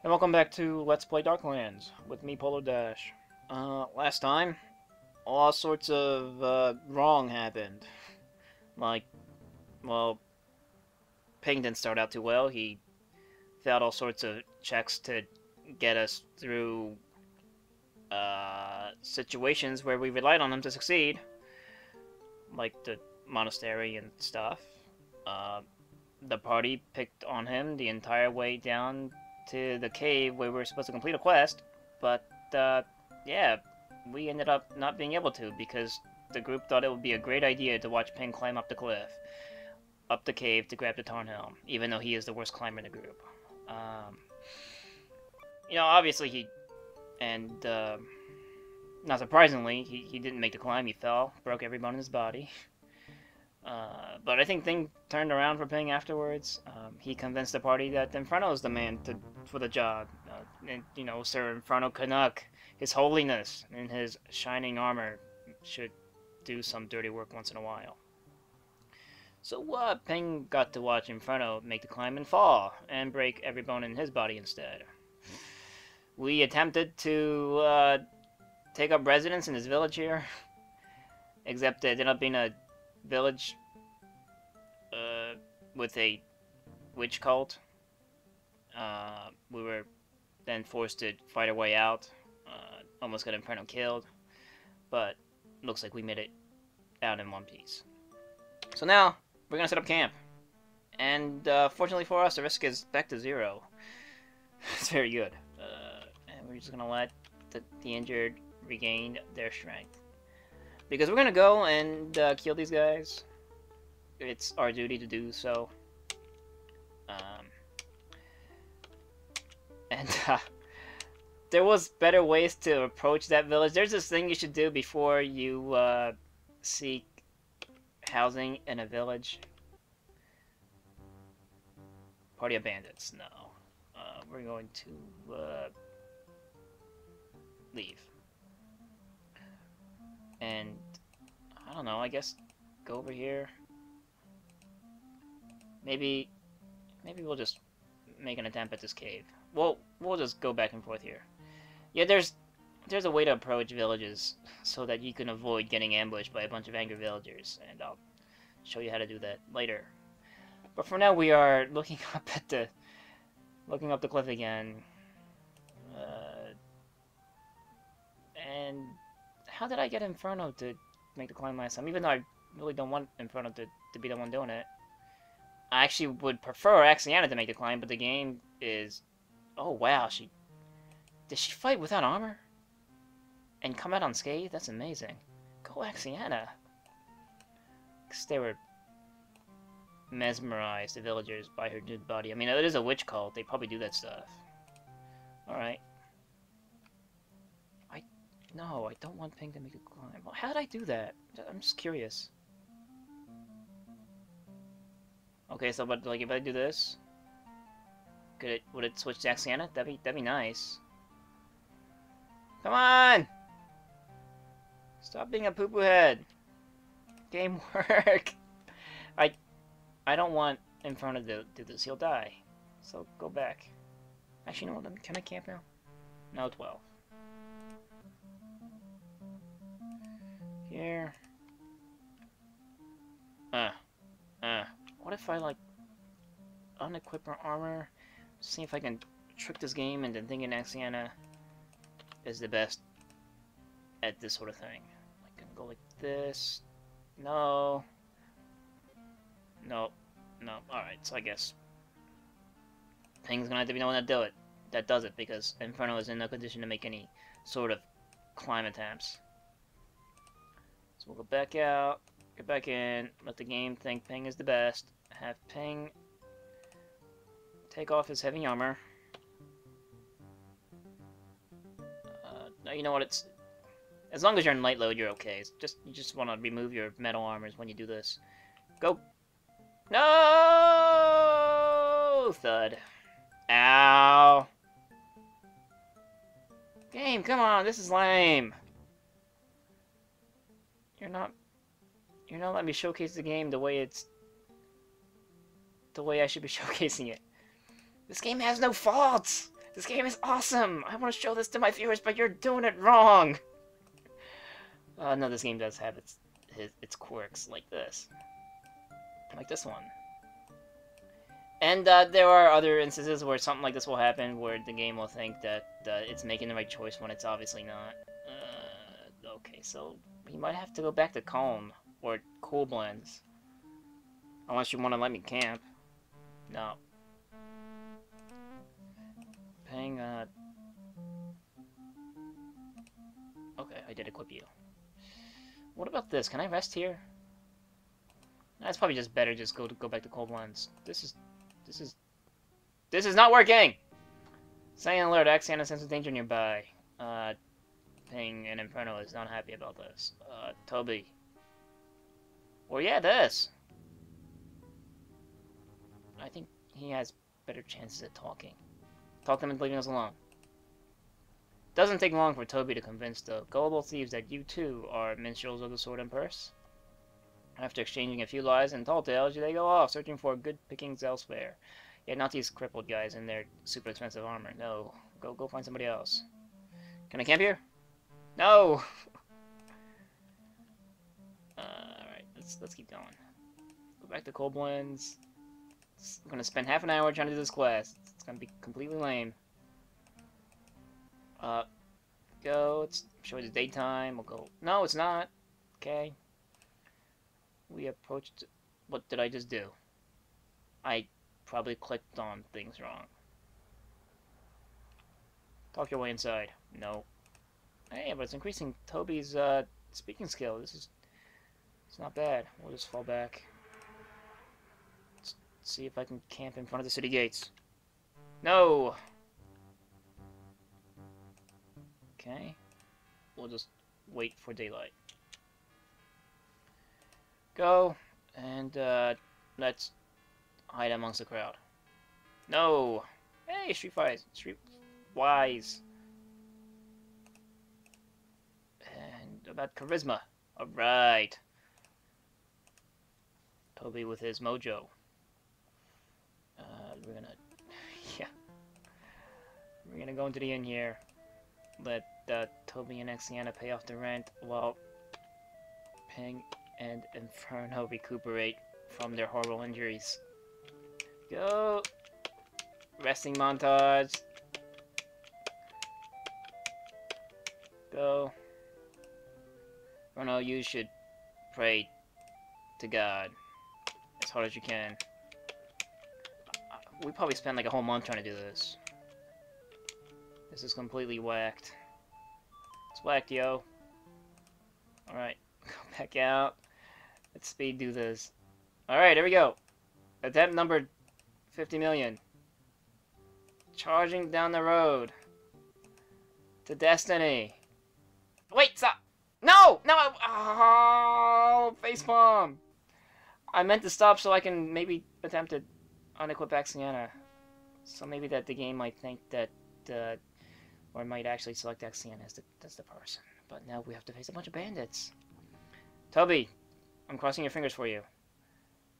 And welcome back to Let's Play Darklands with me, PolarDash. Last time, all sorts of wrong happened. Like, well, Ping didn't start out too well. He failed all sorts of checks to get us through situations where we relied on him to succeed, like the monastery and stuff. The party picked on him the entire way down to the cave where we were supposed to complete a quest, but yeah, we ended up not being able to because the group thought it would be a great idea to watch Ping climb up the cliff, up the cave to grab the Tarnhelm, even though he is the worst climber in the group. Obviously and not surprisingly, he didn't make the climb. He fell, broke every bone in his body. But I think things turned around for Ping afterwards. He convinced the party that Inferno is the man for the job. And, Sir Inferno Canuck, His Holiness, in his shining armor, should do some dirty work once in a while. So, Ping got to watch Inferno make the climb and fall, and break every bone in his body instead. We attempted to take up residence in his village here, except it ended up being a village with a witch cult. We were then forced to fight our way out. Almost got Inferno killed, but looks like we made it out in one piece. So now we're gonna set up camp, and fortunately for us, the risk is back to 0. It's very good, and we're just gonna let the injured regain their strength. Because we're gonna go and kill these guys. It's our duty to do so. There was better ways to approach that village. There's this thing you should do before you seek housing in a village. Party of bandits. No. We're going to leave. And I don't know, I guess go over here. Maybe we'll just make an attempt at this cave. We'll just go back and forth here. Yeah, there's a way to approach villages so that you can avoid getting ambushed by a bunch of angry villagers, and I'll show you how to do that later. But for now, we are looking up the cliff again. And how did I get Inferno to make the climb last time? Even though I really don't want Inferno to be the one doing it. I actually would prefer Axiana to make the climb, but the game is... Oh, wow, did she fight without armor? And come out unscathed? That's amazing. Go Axiana. Because they were mesmerized, the villagers, by her nude body. I mean, it is a witch cult. They probably do that stuff. Alright. No, I don't want Ping to make the climb. Well, how did I do that? I'm just curious. Okay, so but like if I do this, would it switch to Axiana? That'd be nice. Come on! Stop being a poo-poo head. Game work. I don't want Inferno to do this. He'll die. So go back. Actually, no. Can I camp now? No, 12. Here. What if I, like, unequip her armor? See if I can trick this game into thinking Axiana is the best at this sort of thing. Like, gonna go like this. No. No. No. Alright, so I guess Ping's gonna have to be the one that does it, because Inferno is in no condition to make any sort of climb attempts. So we'll go back out, get back in, let the game think Ping is the best, have Ping take off his heavy armor. No, you know what, it's... As long as you're in light load, you're okay. You just want to remove your metal armors when you do this. Go! No! Thud. Ow! Game, come on, this is lame. You're not letting me showcase the game the way I should be showcasing it. This game has no faults! This game is awesome! I want to show this to my viewers, but you're doing it wrong! No, this game does have its quirks, like this. Like this one. And there are other instances where something like this will happen, where the game will think that it's making the right choice when it's obviously not. Okay, so we might have to go back to Calm, or Cool Blends. Unless you want to let me camp. No. Paying, okay, I did equip you. What about this? Can I rest here? That's probably just better. Just go back to Cold Blends. This is not working. Saying alert, Axiana senses danger nearby. Ping and Inferno is not happy about this. Toby. Well, yeah, this. I think he has better chances at talking. Talk them into leaving us alone. Doesn't take long for Toby to convince the gullible thieves that you too are minstrels of the sword and purse. After exchanging a few lies and tall tales, they go off searching for good pickings elsewhere. Yeah, not these crippled guys in their super expensive armor. No, go find somebody else. Can I camp here? No. Alright, let's keep going. Go back to Cold Blends. I'm gonna spend half an hour trying to do this quest. It's gonna be completely lame. Go. It's sure it's daytime. We'll go. No, it's not. Okay. We approached. What did I just do? I probably clicked on things wrong. Talk your way inside. No. Hey, but it's increasing Toby's speaking skill. It's not bad. We'll just fall back. Let's see if I can camp in front of the city gates. No. Okay. We'll just wait for daylight. Go, and let's hide amongst the crowd. No! Hey, Streetwise. And about charisma. Alright. Toby with his mojo. We're gonna... yeah. We're gonna go into the inn here. Let Toby and Axiana pay off the rent while Ping and Inferno recuperate from their horrible injuries. Go! Resting montage. Go. Inferno, you should pray to God as hard as you can. We probably spent like a whole month trying to do this. This is completely whacked. It's whacked, yo. Alright, go back out. Let's speed do this. Alright, here we go. Attempt number 50 million. Charging down the road. To destiny. Wait, stop! No! No! Oh, facepalm! I meant to stop so I can maybe attempt to unequip Axiana. So maybe that the game might think that, or might actually select Axiana as the person. But now we have to face a bunch of bandits. Toby, I'm crossing your fingers for you.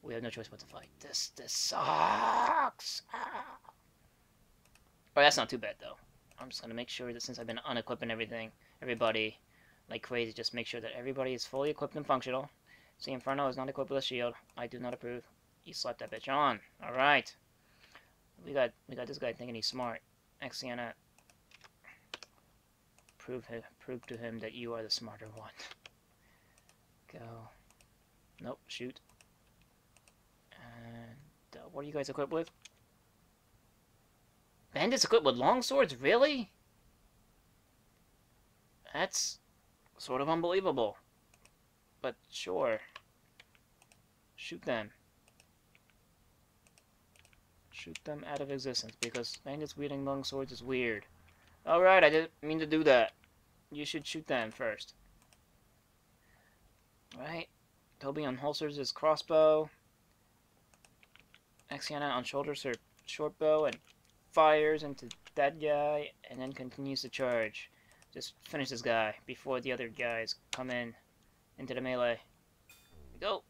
We have no choice but to fight. This sucks! Ah. Oh, that's not too bad, though. I'm just gonna make sure that since I've been unequipping everybody like crazy, just make sure that everybody is fully equipped and functional. See, Inferno is not equipped with a shield. I do not approve. You slapped that bitch on. Alright. We got this guy thinking he's smart. Axiana, prove to him that you are the smarter one. Go. Nope, shoot. And what are you guys equipped with? Bandits equipped with long swords? Really? That's sort of unbelievable. But sure. Shoot them. Shoot them out of existence, because bandits wielding long swords is weird. Alright, I didn't mean to do that. You should shoot them first. Alright. Toby unholsters his crossbow. Axiana unshoulders her short bow and fires into that guy, and then continues to charge. Just finish this guy before the other guys come into the melee. Go!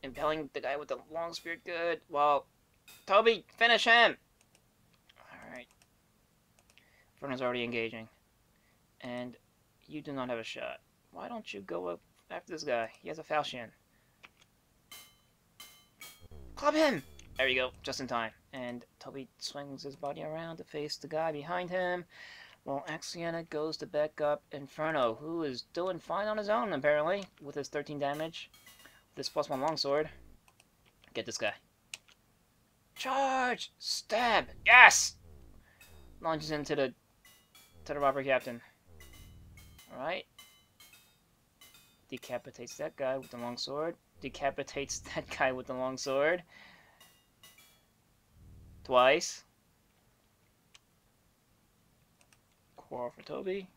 Impaling the guy with the long spear, good. Well, Toby, finish him! Inferno's already engaging. And you do not have a shot. Why don't you go up after this guy? He has a falchion. Club him! There you go, just in time. And Toby swings his body around to face the guy behind him, while Axiana goes to back up Inferno, who is doing fine on his own, apparently, with his 13 damage. This +1 longsword. Get this guy. Charge! Stab! Yes! Launches into the robber captain. Alright. Decapitates that guy with the longsword. Decapitates that guy with the longsword. Twice. Quarrel for Toby.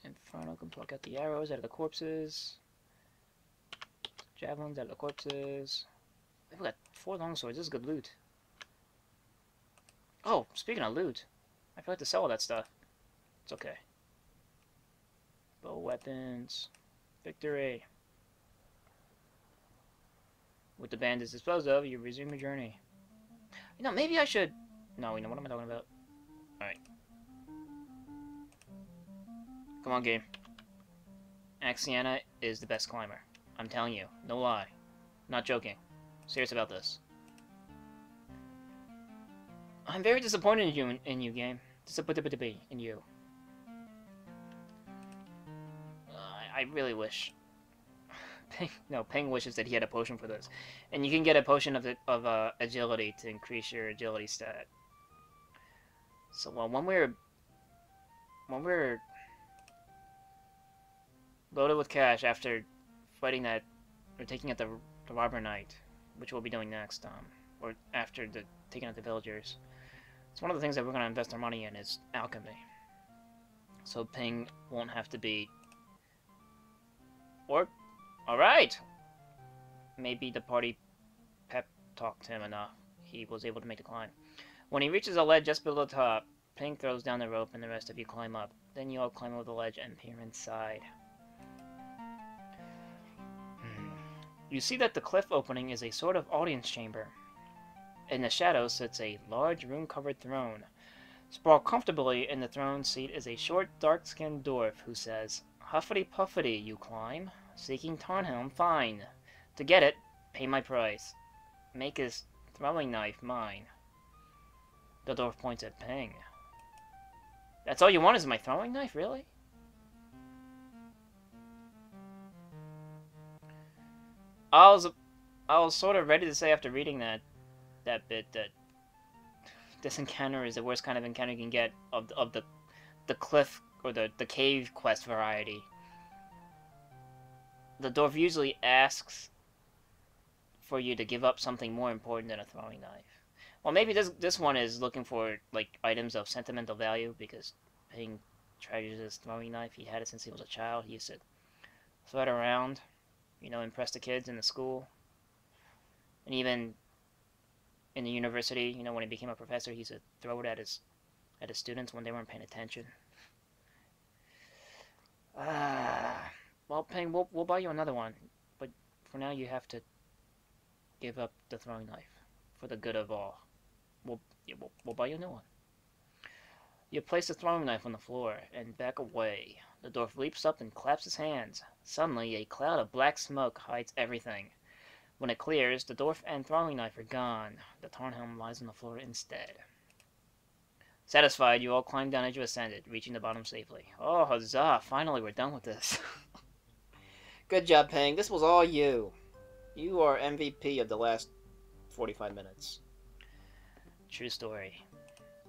Inferno can pluck out the arrows out of the corpses. Javelins out of the corpses. We've got 4 longswords. This is good loot. Oh, speaking of loot, I forgot to sell all that stuff. It's okay. Bow weapons. Victory. With the bandits disposed of, you resume your journey. You know, maybe I should... No, you know, what am I talking about? Alright. Come on, game. Axiana is the best climber. I'm telling you. No lie. Not joking. Serious about this. I'm very disappointed in you, game. Disappointed in you. I really wish. Ping wishes that he had a potion for this, and you can get a potion of agility to increase your agility stat. So when we're loaded with cash after fighting that or taking out the robber knight, which we'll be doing next, or after taking out the villagers. It's one of the things that we're going to invest our money in is alchemy. So Ping won't have to be... Or... Alright! Maybe the party pep talked to him enough. He was able to make the climb. When he reaches a ledge just below the top, Ping throws down the rope and the rest of you climb up. Then you all climb over the ledge and peer inside. You see that the cliff opening is a sort of audience chamber. In the shadows sits a large room-covered throne. Sprawled comfortably in the throne seat is a short, dark-skinned dwarf who says, "Huffity-puffity, you climb. Seeking Tarnhelm, fine. To get it, pay my price. Make his throwing knife mine." The dwarf points at Ping. "That's all you want is my throwing knife, really?" I was sort of ready to say after reading that bit that this encounter is the worst kind of encounter you can get of the cliff or the cave quest variety. The dwarf usually asks for you to give up something more important than a throwing knife. Well, maybe this one is looking for like items of sentimental value because Ping treasures his throwing knife. He had it since he was a child. He used to throw it around, you know, impress the kids in the school, and even in the university, you know, when he became a professor, he used to throw it at his students when they weren't paying attention. Well, Ping, we'll buy you another one, but for now you have to give up the throwing knife for the good of all. We'll buy you a new one. You place the throwing knife on the floor and back away. The dwarf leaps up and claps his hands. Suddenly, a cloud of black smoke hides everything. When it clears, the dwarf and throwing knife are gone. The Tarnhelm lies on the floor instead. Satisfied, you all climb down as you ascended, reaching the bottom safely. Oh, huzzah! Finally, we're done with this. Good job, Ping. This was all you. You are MVP of the last 45 minutes. True story.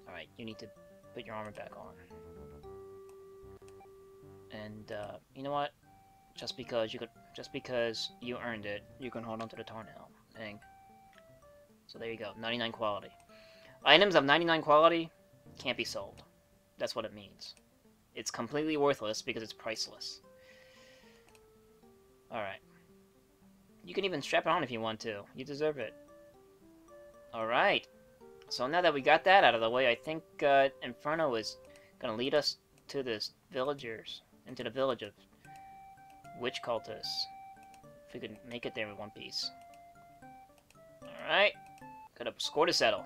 Alright, you need to put your armor back on. And, you know what? Just because you earned it, you can hold on to the Tarnhelm. Ping. So there you go. 99 quality. Items of 99 quality can't be sold. That's what it means. It's completely worthless because it's priceless. Alright. You can even strap it on if you want to. You deserve it. Alright. So now that we got that out of the way, I think Inferno is going to lead us to this into the village of witch cultists. If we could make it there in one piece. Alright. Got a score to settle.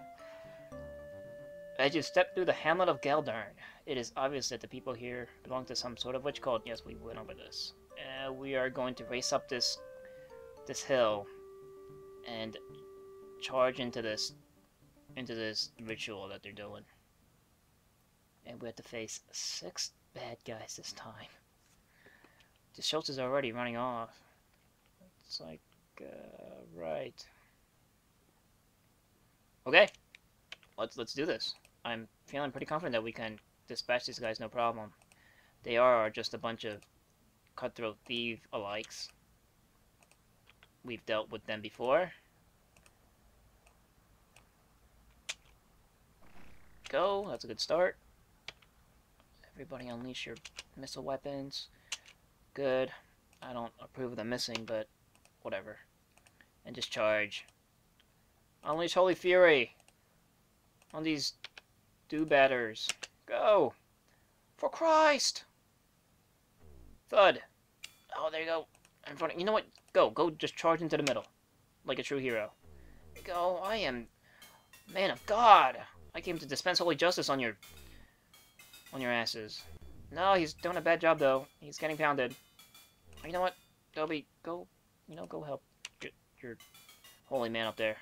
As you step through the hamlet of Geldern, it is obvious that the people here belong to some sort of witch cult. Yes, we went over this. We are going to race up this hill and charge into this ritual that they're doing. And we have to face 6 bad guys this time. The Schultz is already running off. It's like, right. Okay, let's do this. I'm feeling pretty confident that we can dispatch these guys no problem. They are just a bunch of cutthroat thief alikes. We've dealt with them before. Go, that's a good start. Everybody unleash your missile weapons. Good. I don't approve of the missing, but whatever. And just charge. Unleash Holy Fury on these do-batters. Go! For Christ! Thud. Oh, there you go. In front of, you know what? Go, just charge into the middle. Like a true hero. Go, I am man of God. I came to dispense holy justice on your asses. No, he's doing a bad job though. He's getting pounded. You know what? Dobby, go help your holy man up there.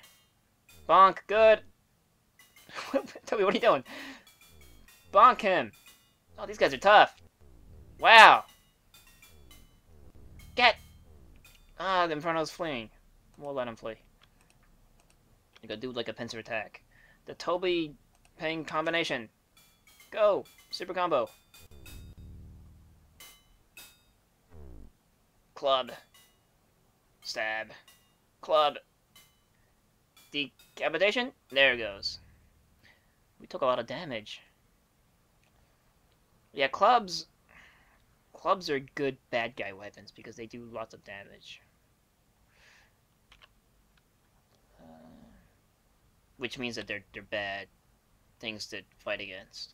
Bonk, good. Toby, what are you doing? Bonk him. Oh, these guys are tough. Wow. Get. Ah, the Inferno's fleeing. We'll let him flee. You gotta do like a pincer attack. The Toby Ping combination. Go. Super combo. Club. Stab. Club. Decapitation? There it goes. We took a lot of damage. Yeah, clubs are good bad guy weapons because they do lots of damage. Which means that they're bad things to fight against.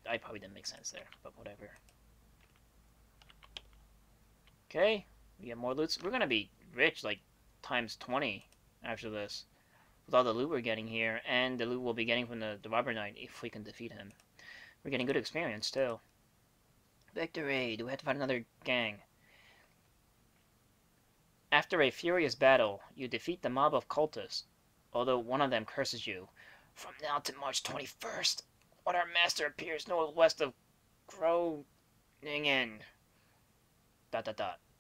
I probably didn't make sense there, but whatever. Okay, we get more loot. We're gonna be rich, like times 20 after this, with all the loot we're getting here, and the loot we'll be getting from the robber knight if we can defeat him. We're getting good experience too. Victory! Do we have to fight another gang? After a furious battle, you defeat the mob of cultists, although one of them curses you. From now to March 21st, when our master appears northwest of Groningen. ...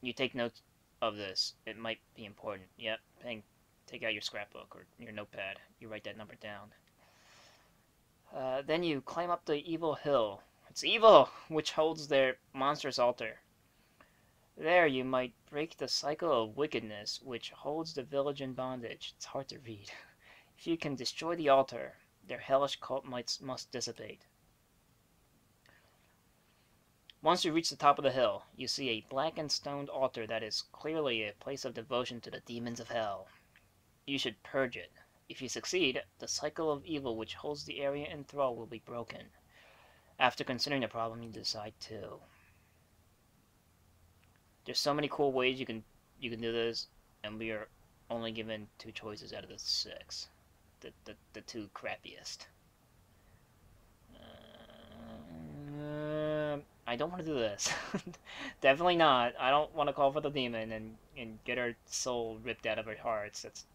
You take notes of this. It might be important. Yep. Take out your scrapbook or your notepad. You write that number down. Then you climb up the evil hill. It's evil, which holds their monstrous altar. There you might break the cycle of wickedness, which holds the village in bondage. It's hard to read. If you can destroy the altar, their hellish cult must dissipate. Once you reach the top of the hill, you see a blackened stone altar that is clearly a place of devotion to the demons of hell. You should purge it. If you succeed, the cycle of evil which holds the area in thrall will be broken. After considering the problem, you decide to. There's so many cool ways you can do this, and we are only given 2 choices out of the 6. The 2 crappiest. I don't want to do this. Definitely not. I don't want to call for the demon and get her soul ripped out of her hearts. That's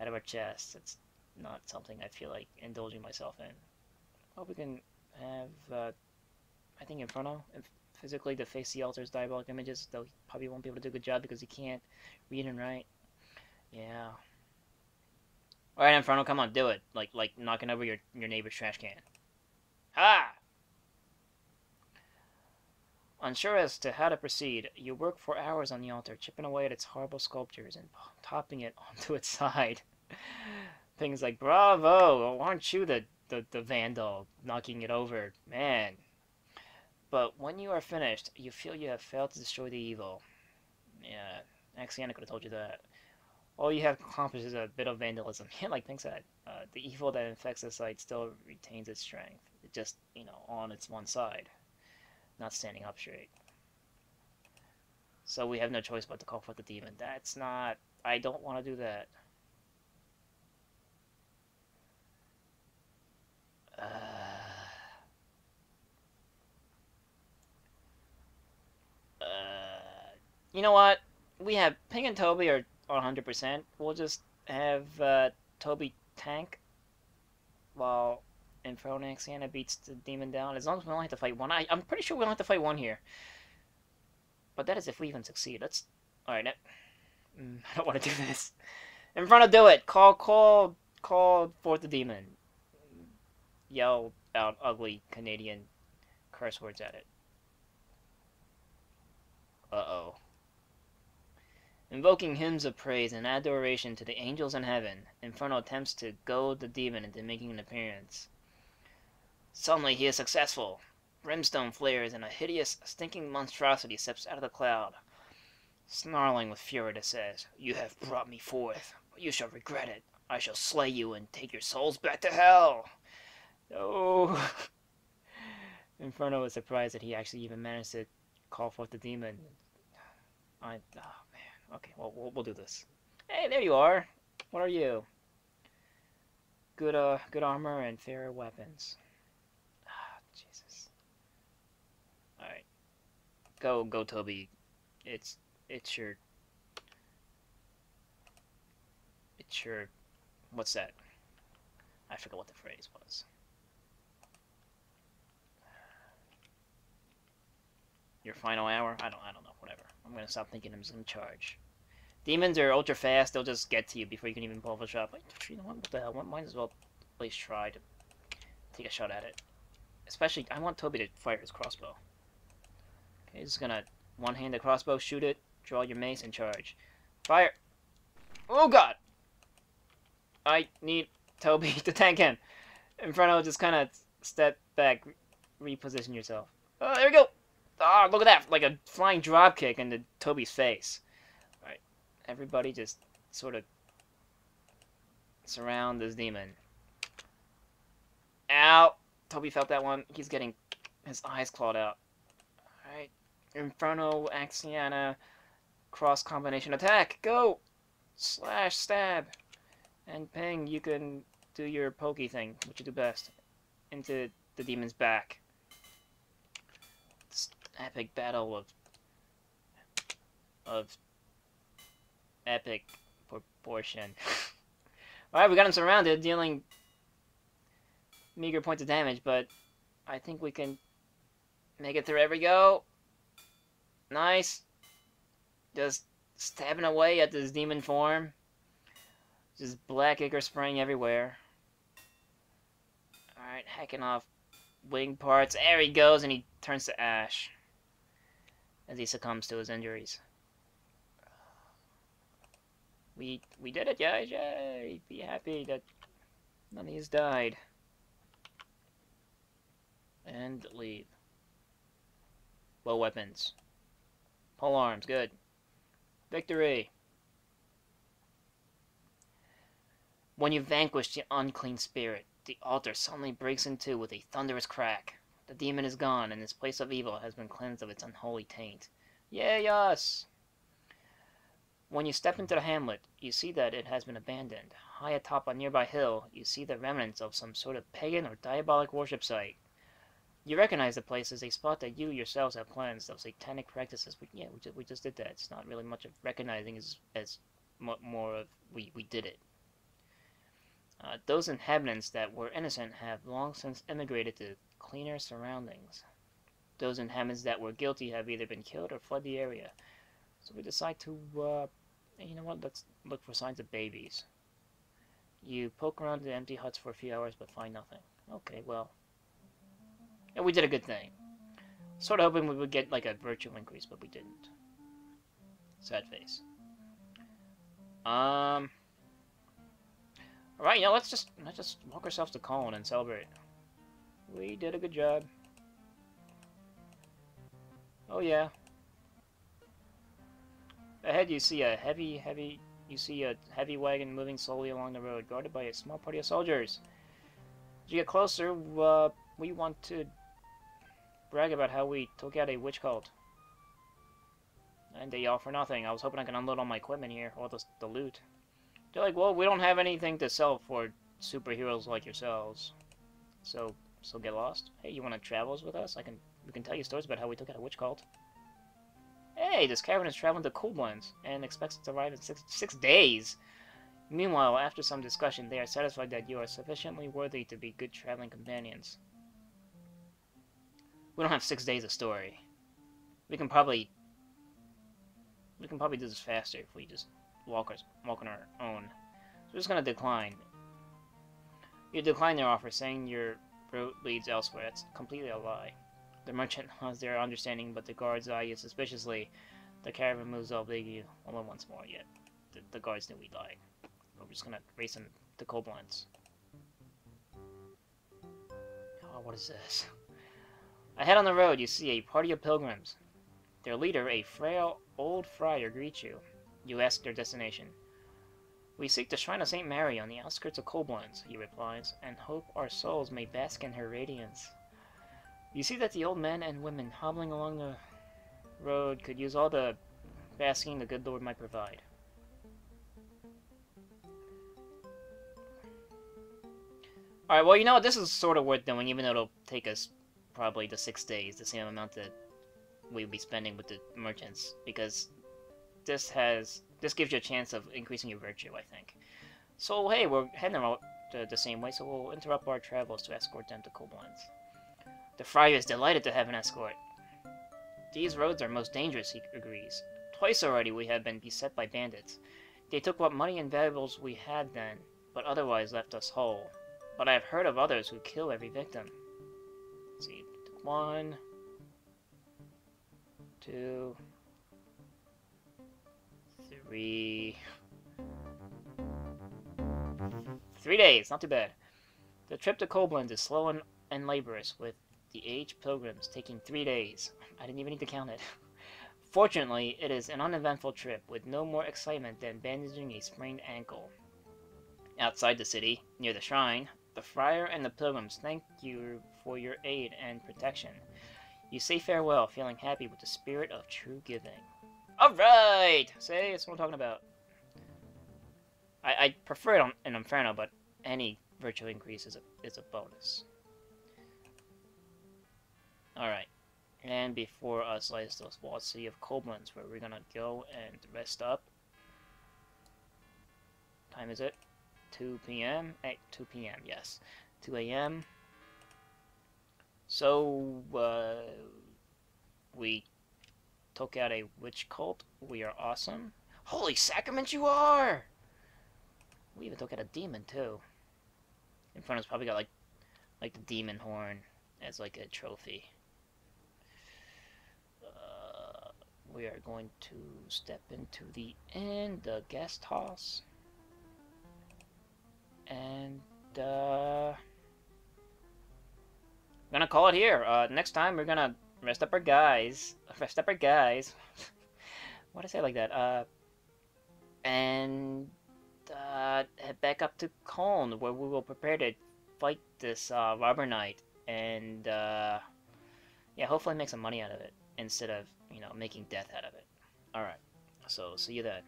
out of her chest. That's not something I feel like indulging myself in. Well, we can have, I think, Inferno physically to face the altar's diabolic images, though he probably won't be able to do a good job because he can't read and write. Yeah. Alright, Inferno, come on, do it. Like knocking over your neighbor's trash can. Ha! Unsure as to how to proceed, you work for hours on the altar, chipping away at its horrible sculptures and topping it onto its side. Things like, bravo, aren't you the vandal, knocking it over, man. But when you are finished, you feel you have failed to destroy the evil. Yeah, Axiana could have told you that. All you have accomplished is a bit of vandalism. Yeah, like Pink said, the evil that infects the site still retains its strength. It just, on its one side. Not standing up straight. So we have no choice but to call for the demon. That's not... I don't want to do that. You know what? We have Ping and Toby are 100%. We'll just have Toby tank while Inferno Axiana beats the demon down. As long as we only have to fight one. I'm pretty sure we don't have to fight one here. But that is if we even succeed. Let's... Alright, I don't want to do this. Inferno, do it! Call forth the demon. Yell out ugly Canadian curse words at it. Uh-oh. Invoking hymns of praise and adoration to the angels in heaven, Inferno attempts to goad the demon into making an appearance. Suddenly he is successful. Brimstone flares and a hideous, stinking monstrosity steps out of the cloud. Snarling with fury it says, "You have brought me forth, but you shall regret it. I shall slay you and take your souls back to hell." Oh. Inferno is surprised that he actually even managed to call forth the demon. Oh man. Okay, well, we'll do this. Hey, there you are. What are you? Good armor and fairer weapons. Ah, Jesus. Alright. Go, Toby. It's your... What's that? I forgot what the phrase was. Your final hour? I don't know, whatever. I'm gonna stop thinking I'm just gonna charge. Demons are ultra fast, they'll just get to you before you can even pull off a shot. Like, you know what the hell? Might as well at least try to take a shot at it. Especially, I want Toby to fire his crossbow. Okay, just gonna one-hand the crossbow, shoot it, draw your mace, and charge. Fire! Oh god! I need Toby to tank him. Inferno, just kind of step back, reposition yourself. Oh, there we go! Ah, look at that! Like a flying dropkick into Toby's face. Alright, everybody just sort of surround this demon. Ow! Toby felt that one. He's getting his eyes clawed out. Alright, Inferno, Axiana, cross combination attack. Go! Slash, stab. And Ping, you can do your pokey thing, which you do best. Into the demon's back. This epic battle of epic proportion. Alright, we got him surrounded, dealing meager points of damage, but I think we can make it through every go. Nice. Just stabbing away at this demon form. Just black ichor spraying everywhere. Alright, hacking off wing parts. There he goes, and he turns to ash as he succumbs to his injuries. We did it, guys! Yay! Be happy that none of these died. And leave. Low weapons. Pole arms, good. Victory! When you vanquish the unclean spirit, the altar suddenly breaks in two with a thunderous crack. The demon is gone, and this place of evil has been cleansed of its unholy taint. Yay us! When you step into the hamlet, you see that it has been abandoned. High atop a nearby hill, you see the remnants of some sort of pagan or diabolic worship site. You recognize the place as a spot that you yourselves have cleansed of satanic practices. But yeah, we just did that. It's not really much of recognizing as more of we did it. Those inhabitants that were innocent have long since immigrated to cleaner surroundings. Those inhabitants that were guilty have either been killed or fled the area. So we decide to, you know what, let's look for signs of babies. You poke around the empty huts for a few hours but find nothing. Okay, well, yeah, we did a good thing. Sort of hoping we would get like a virtue increase, but we didn't. Sad face. Alright, you know, let's just walk ourselves to Colin and celebrate. We did a good job. Oh yeah. Ahead you see a heavy wagon moving slowly along the road, guarded by a small party of soldiers. As you get closer, we want to brag about how we took out a witch cult. And they all for nothing. I was hoping I could unload all my equipment here, all the loot. They're like, well, we don't have anything to sell for superheroes like yourselves. So get lost? Hey, you wanna travel with us? We can tell you stories about how we took out a witch cult. Hey, this caravan is traveling to Koblenz and expects to arrive in six days. Meanwhile, after some discussion, they are satisfied that you are sufficiently worthy to be good traveling companions. We don't have 6 days of story. We can probably do this faster if we just walk on our own. So we're just gonna decline. You decline their offer, saying your route leads elsewhere. That's completely a lie. The merchant has their understanding, but the guards eye you suspiciously. The caravan moves up, leaving you alone once more. Yet the guards knew we lied. We're just gonna race them to Koblenz. Oh, what is this? Ahead on the road, you see a party of pilgrims. Their leader, a frail old friar, greets you. You ask their destination. We seek the shrine of St. Mary on the outskirts of Koblenz, he replies, and hope our souls may bask in her radiance. You see that the old men and women hobbling along the road could use all the basking the good Lord might provide. Alright, well, you know what? This is sort of worth doing, even though it'll take us probably the 6 days, the same amount that we'll be spending with the merchants, because this gives you a chance of increasing your virtue, I think. So, hey, we're heading out the same way, so we'll interrupt our travels to escort them to Koblenz. The friar is delighted to have an escort. These roads are most dangerous, he agrees. Twice already we have been beset by bandits. They took what money and valuables we had then, but otherwise left us whole. But I have heard of others who kill every victim. Let's see, 1, 2, 3... 3 days, not too bad. The trip to Koblenz is slow and laborious, with the aged pilgrims taking 3 days. I didn't even need to count it. Fortunately, it is an uneventful trip, with no more excitement than bandaging a sprained ankle. Outside the city, near the shrine, the friar and the pilgrims thank you for your aid and protection. You say farewell, feeling happy with the spirit of true giving. Alright! See, that's what I'm talking about. I prefer it in Inferno, but any virtue increase is a bonus. Alright. And before us lies the walled city of Koblenz, where we're gonna go and rest up. Time is it? 2 p.m.? 2 p.m., yes. 2 a.m. So, we took out a witch cult. We are awesome. Holy sacrament, you are! We even took out a demon, too. Inferno's probably got, like the demon horn as, like, a trophy. We are going to step into the inn, the guest house. And, we're gonna call it here. Next time, we're gonna rest up our guys. Rest up our guys. Why'd I say it like that? And head back up to Cologne, where we will prepare to fight this robber knight. And, yeah, hopefully make some money out of it, instead of, you know, making death out of it. Alright, so see you then.